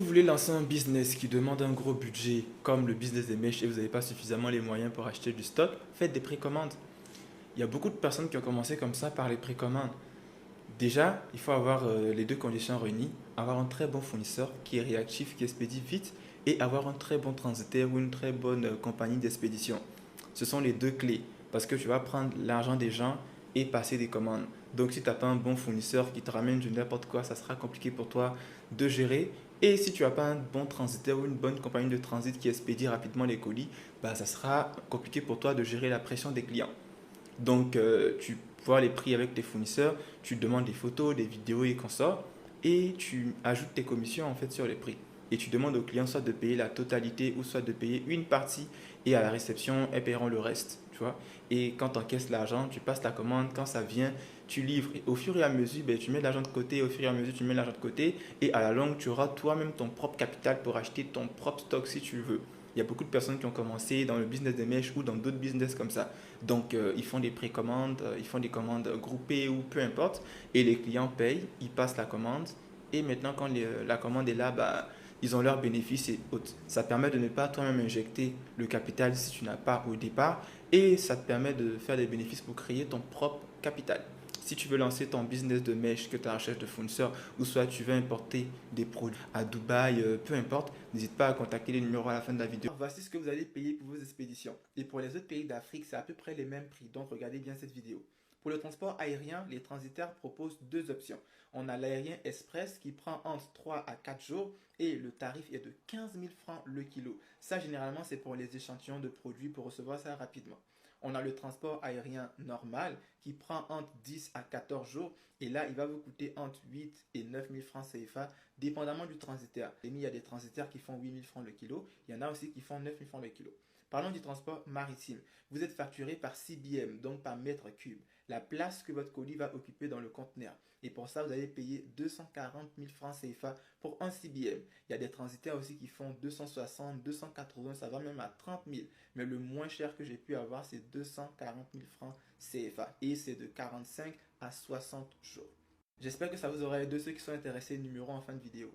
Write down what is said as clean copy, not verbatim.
Vous voulez lancer un business qui demande un gros budget, comme le business des mèches, et vous n'avez pas suffisamment les moyens pour acheter du stock, faites des précommandes. Il y a beaucoup de personnes qui ont commencé comme ça par les précommandes. Déjà, il faut avoir les deux conditions réunies, avoir un très bon fournisseur qui est réactif, qui expédie vite, et avoir un très bon transitaire ou une très bonne compagnie d'expédition. Ce sont les deux clés, parce que tu vas prendre l'argent des gens et passer des commandes. Donc si tu n'as pas un bon fournisseur qui te ramène du n'importe quoi, ça sera compliqué pour toi de gérer. Et si tu n'as pas un bon transitaire ou une bonne compagnie de transit qui expédie rapidement les colis, bah, ça sera compliqué pour toi de gérer la pression des clients. Donc, tu vois les prix avec tes fournisseurs, tu demandes des photos, des vidéos et consorts, et tu ajoutes tes commissions en fait sur les prix. Et tu demandes aux clients soit de payer la totalité ou soit de payer une partie et à la réception, elles paieront le reste, tu vois. Et quand tu encaisses l'argent, tu passes la commande, quand ça vient, tu livres. Et au fur et à mesure, ben, tu mets l'argent de côté, au fur et à mesure, tu mets l'argent de côté, et à la longue, tu auras toi-même ton propre capital pour acheter ton propre stock si tu veux. Il y a beaucoup de personnes qui ont commencé dans le business des mèches ou dans d'autres business comme ça. Donc, ils font des précommandes, ils font des commandes groupées ou peu importe, et les clients payent, ils passent la commande, et maintenant, quand la commande est là, bah, ils ont leur bénéfice et autres. Ça permet de ne pas toi-même injecter le capital si tu n'as pas au départ, et ça te permet de faire des bénéfices pour créer ton propre capital. Si tu veux lancer ton business de mèche, que tu as recherche de fournisseurs, ou soit tu veux importer des produits à Dubaï, peu importe, n'hésite pas à contacter les numéros à la fin de la vidéo. Voici ce que vous allez payer pour vos expéditions. Et pour les autres pays d'Afrique, c'est à peu près les mêmes prix. Donc regardez bien cette vidéo. Pour le transport aérien, les transitaires proposent deux options. On a l'aérien express qui prend entre 3 à 4 jours et le tarif est de 15 000 francs le kilo. Ça, généralement, c'est pour les échantillons de produits pour recevoir ça rapidement. On a le transport aérien normal qui prend entre 10 à 14 jours et là, il va vous coûter entre 8 et 9 000 francs CFA, dépendamment du transitaire. Il y a des transitaires qui font 8 000 francs le kilo, il y en a aussi qui font 9 000 francs le kilo. Parlons du transport maritime. Vous êtes facturé par CBM, donc par mètre cube, la place que votre colis va occuper dans le conteneur. Et pour ça, vous allez payer 240 000 francs CFA pour un CBM. Il y a des transitaires aussi qui font 260, 280, ça va même à 30 000. Mais le moins cher que j'ai pu avoir, c'est 240 000 francs CFA. Et c'est de 45 à 60 jours. J'espère que ça vous aura aidé ceux qui sont intéressés. Numéro en fin de vidéo.